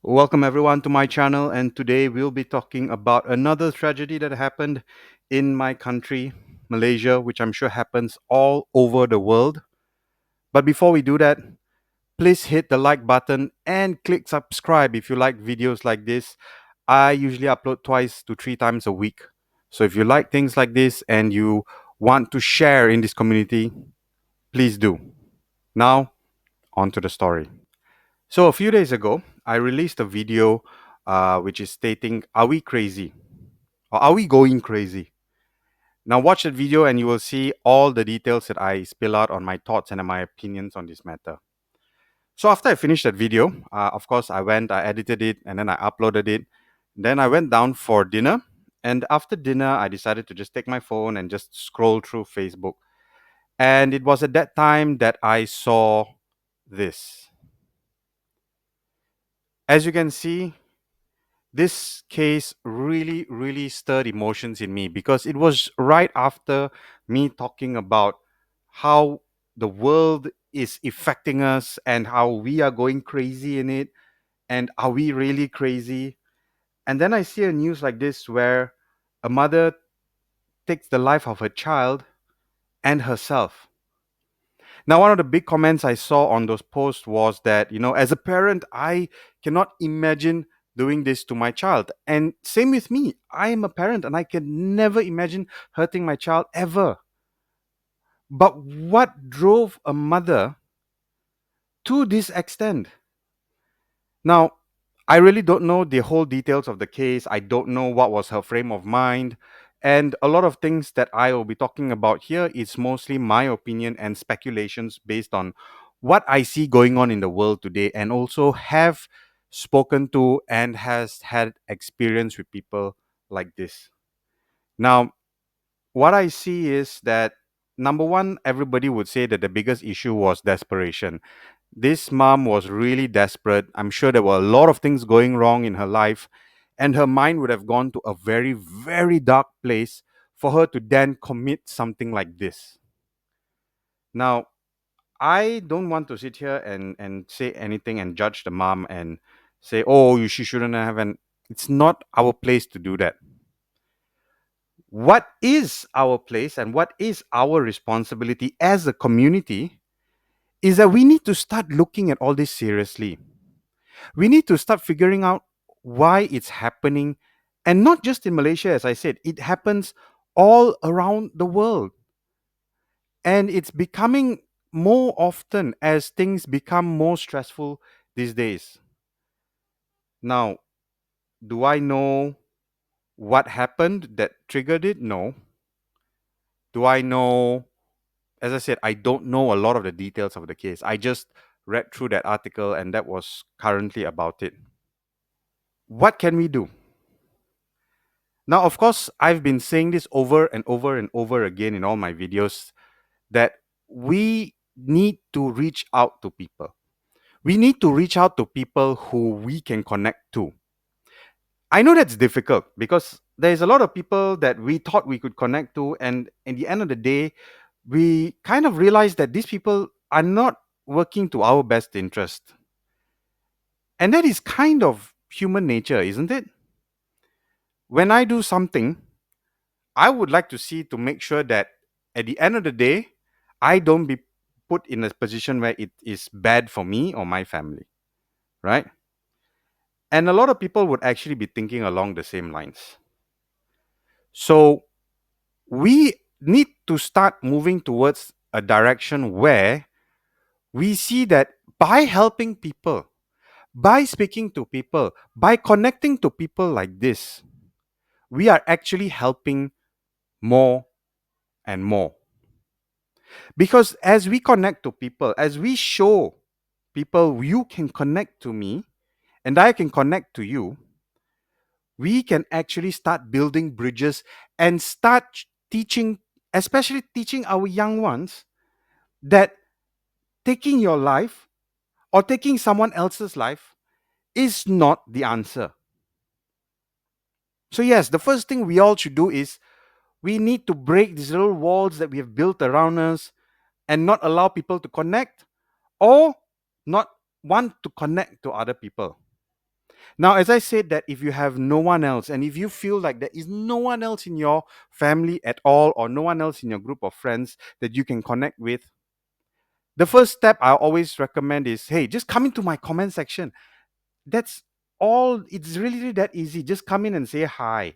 Welcome everyone to my channel, and today we'll be talking about another tragedy that happened in my country, Malaysia, which I'm sure happens all over the world. But before we do that, please hit the like button and click subscribe if you like videos like this. I usually upload twice to three times a week. So if you like things like this and you want to share in this community, please do. Now, on to the story. So a few days ago, I released a video which is stating, "Are we crazy? Or are we going crazy?" Now watch that video and you will see all the details that I spill out on my thoughts and my opinions on this matter. So after I finished that video, of course, I edited it, and then I uploaded it. Then I went down for dinner. And after dinner, I decided to just take my phone and just scroll through Facebook. And it was at that time that I saw this. As you can see, this case really stirred emotions in me because it was right after me talking about how the world is affecting us and how we are going crazy in it, and are we really crazy? And then I see a news like this where a mother takes the life of her child and herself. Now, one of the big comments I saw on those posts was that, as a parent, I cannot imagine doing this to my child. And same with me. I am a parent and I can never imagine hurting my child ever. But what drove a mother to this extent? Now, I really don't know the whole details of the case. I don't know what was her frame of mind. And a lot of things that I will be talking about here is mostly my opinion and speculations based on what I see going on in the world today, and also have spoken to and has had experience with people like this. Now, what I see is that, number one, everybody would say that the biggest issue was desperation. This mom was really desperate. I'm sure there were a lot of things going wrong in her life, and her mind would have gone to a very dark place for her to then commit something like this. Now, I don't want to sit here and say anything and judge the mom and say, oh, she shouldn't have. And it's not our place to do that. What is our place and what is our responsibility as a community is that we need to start looking at all this seriously. We need to start figuring out why it's happening, and not just in Malaysia. As I said, it happens all around the world, and it's becoming more often as things become more stressful these days. Now, do I know what happened that triggered it? No. Do I know? As I said, I don't know a lot of the details of the case. I just read through that article, and that was currently about it. What can we do? Now, of course, I've been saying this over and over and over again in all my videos, that we need to reach out to people. We need to reach out to people who we can connect to. I know that's difficult because there's a lot of people that we thought we could connect to, and in the end of the day, we kind of realize that these people are not working to our best interest. And that is kind of human nature, isn't it? When I do something, I would like to see to make sure that at the end of the day, I don't be put in a position where it is bad for me or my family, right? And a lot of people would actually be thinking along the same lines. So we need to start moving towards a direction where we see that by helping people, by speaking to people, by connecting to people like this, we are actually helping more and more. Because as we connect to people, as we show people, you can connect to me and I can connect to you, we can actually start building bridges and start teaching, especially teaching our young ones, that taking your life or taking someone else's life is not the answer. So, yes, the first thing we all should do is we need to break these little walls that we have built around us and not allow people to connect, or not want to connect to other people. Now, as I said, that if you have no one else, and if you feel like there is no one else in your family at all, or no one else in your group of friends that you can connect with, the first step I always recommend is, hey, just come into my comment section. That's all. It's really that easy. Just come in and say hi.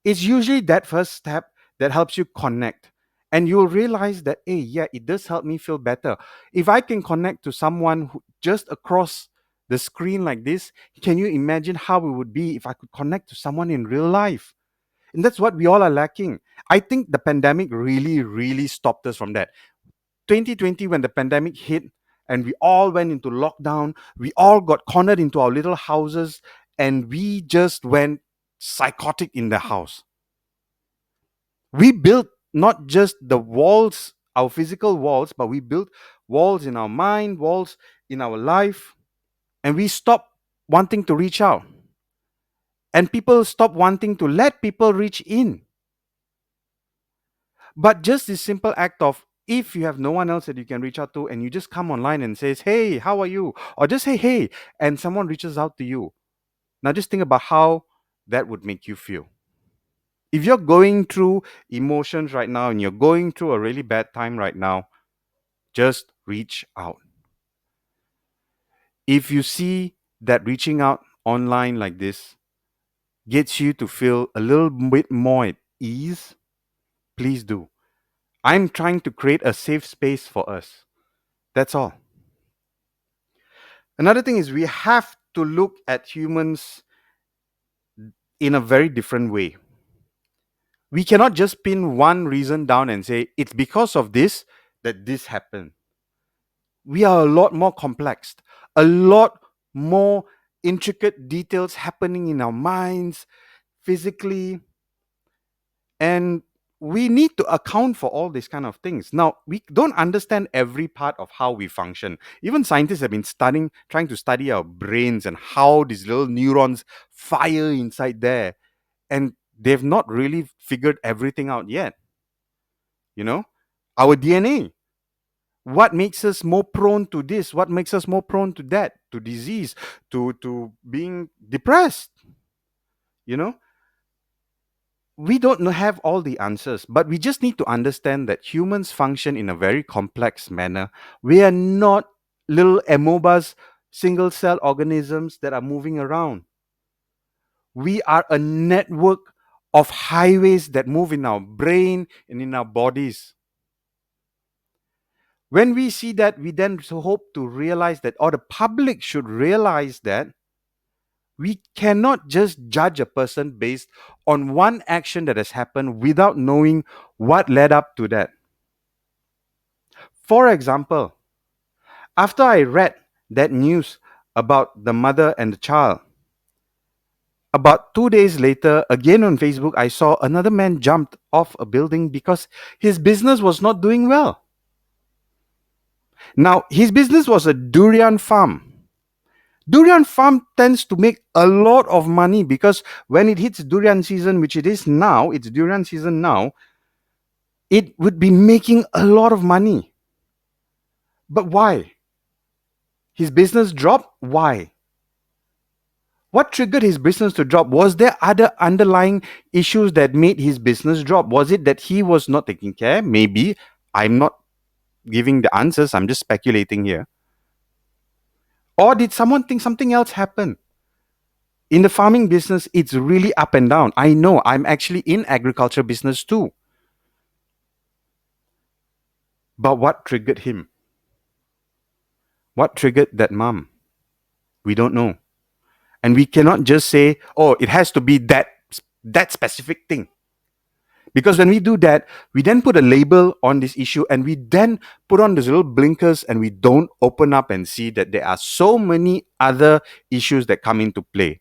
It's usually that first step that helps you connect. And you'll realize that, hey, yeah, it does help me feel better. If I can connect to someone who, just across the screen like this, can you imagine how it would be if I could connect to someone in real life? And that's what we all are lacking. I think the pandemic really, really stopped us from that. 2020, when the pandemic hit and we all went into lockdown, we all got cornered into our little houses and we just went psychotic in the house. We built not just the walls, our physical walls, but we built walls in our mind, walls in our life, and we stopped wanting to reach out. And people stop wanting to let people reach in. But just this simple act of, if you have no one else that you can reach out to and you just come online and says, hey, how are you? Or just say, hey, and someone reaches out to you. Now just think about how that would make you feel. If you're going through emotions right now and you're going through a really bad time right now, just reach out. If you see that reaching out online like this gets you to feel a little bit more at ease, please do. I'm trying to create a safe space for us. That's all. Another thing is we have to look at humans in a very different way. We cannot just pin one reason down and say it's because of this that this happened. We are a lot more complex, a lot more intricate details happening in our minds, physically, and we need to account for all these kind of things. Now, we don't understand every part of how we function. Even scientists have been studying, trying to study our brains and how these little neurons fire inside there, and they've not really figured everything out yet. You know, our DNA, what makes us more prone to this, what makes us more prone to that, to disease, to being depressed. You know, we don't have all the answers, but we just need to understand that humans function in a very complex manner. We are not little amebas, single cell organisms that are moving around. We are a network of highways that move in our brain and in our bodies. When we see that, we then hope to realize that, or the public should realize that, we cannot just judge a person based on one action that has happened without knowing what led up to that. For example, after I read that news about the mother and the child, about 2 days later, again on Facebook, I saw another man jumped off a building because his business was not doing well. Now, his business was a durian farm. Durian farm tends to make a lot of money because when it hits durian season, which it is now, it's durian season now, it would be making a lot of money. But why? His business dropped? Why? What triggered his business to drop? Was there other underlying issues that made his business drop? Was it that he was not taking care? Maybe. I'm not giving the answers, I'm just speculating here. Or did someone think something else happened? In the farming business, it's really up and down. I know, I'm actually in agriculture business too. But what triggered him? What triggered that mom? We don't know. And we cannot just say, oh, it has to be that specific thing. Because when we do that, we then put a label on this issue and we then put on these little blinkers and we don't open up and see that there are so many other issues that come into play.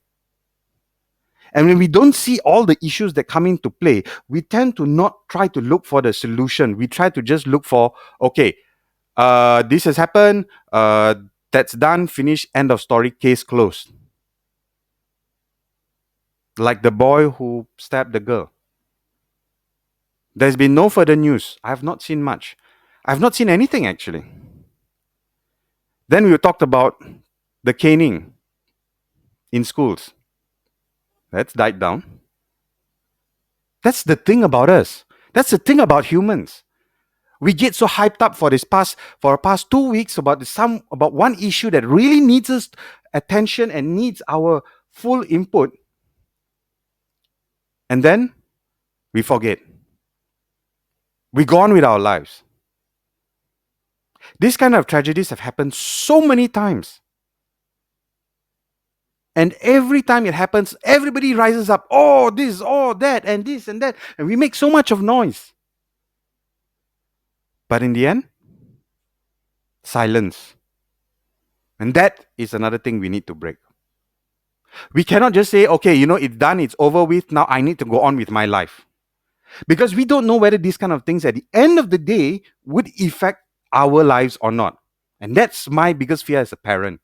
And when we don't see all the issues that come into play, we tend to not try to look for the solution. We try to just look for, okay, this has happened, that's done, finished, end of story, case closed. Like the boy who stabbed the girl. There's been no further news. I have not seen much. I've not seen anything actually. Then we talked about the caning. in schools. That's died down. That's the thing about us. That's the thing about humans. We get so hyped up for the past 2 weeks about about one issue that really needs us attention and needs our full input, and then we forget. We go on with our lives. These kind of tragedies have happened so many times. And every time it happens, everybody rises up. Oh, this, oh, that, and this and that. And we make so much of noise. But in the end, silence. And that is another thing we need to break. We cannot just say, okay, it's done, it's over with. Now I need to go on with my life. Because we don't know whether these kind of things at the end of the day would affect our lives or not. And that's my biggest fear as a parent.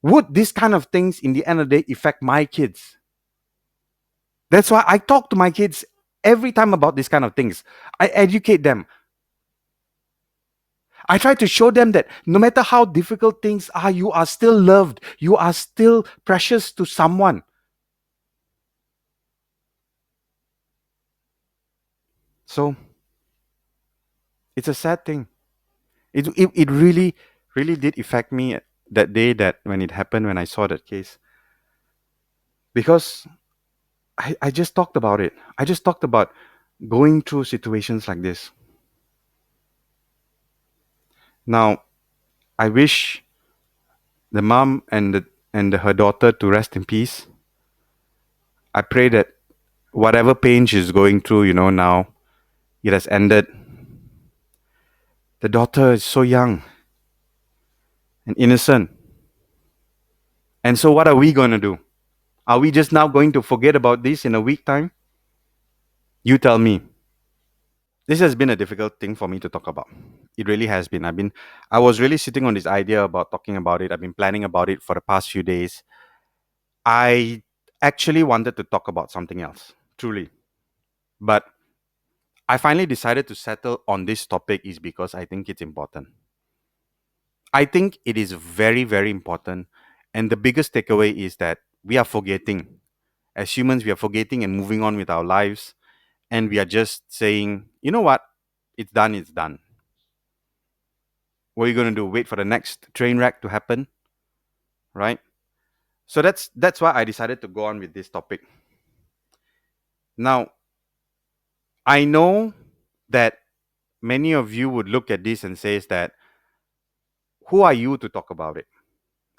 Would these kind of things in the end of the day affect my kids? That's why I talk to my kids every time about these kind of things. I educate them. I try to show them that no matter how difficult things are, you are still loved. You are still precious to someone. So it's a sad thing. It really, really did affect me that day that when it happened, when I saw that case. Because I just talked about it. I just talked about going through situations like this. Now, I wish the mom her daughter to rest in peace. I pray that whatever pain she's going through, now it has ended. The daughter is so young and innocent. And so, what are we going to do? Are we just now going to forget about this in a week time? You tell me. This has been a difficult thing for me to talk about. It really has been. I was really sitting on this idea about talking about it. I've been planning about it for the past few days. I actually wanted to talk about something else, truly. But I finally decided to settle on this topic is because I think it's important. I think it is very, very important. And the biggest takeaway is that we are forgetting. As humans, we are forgetting and moving on with our lives. And we are just saying, you know what? It's done, it's done. What are you going to do? Wait for the next train wreck to happen? Right? So that's why I decided to go on with this topic. Now, I know that many of you would look at this and says that, who are you to talk about it?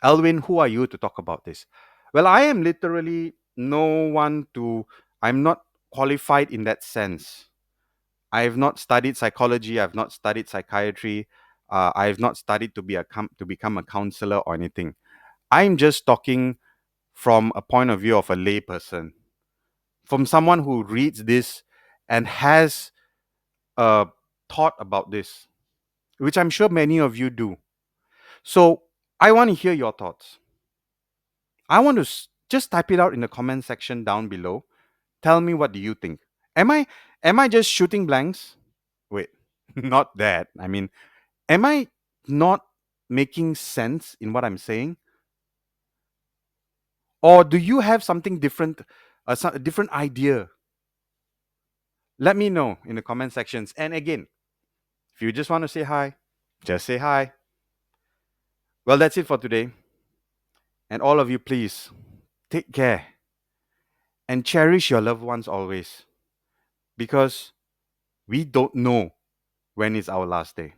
Elwin, who are you to talk about this? Well, I am literally no one to, I'm not qualified in that sense. I have not studied psychology. I've not studied psychiatry. I have not studied to become a counselor or anything. I'm just talking from a point of view of a layperson, from someone who reads this and has a thought about this, which I'm sure many of you do. So I want to hear your thoughts. I want to just type it out in the comment section down below. Tell me, what do you think? Am I am I just shooting blanks? Wait, not that. I mean, am I not making sense in what I'm saying? Or do you have something different, a different idea? Let me know in the comment sections. And again, if you just want to say hi, just say hi. Well, that's it for today. And all of you, please take care and cherish your loved ones always, because we don't know when is our last day.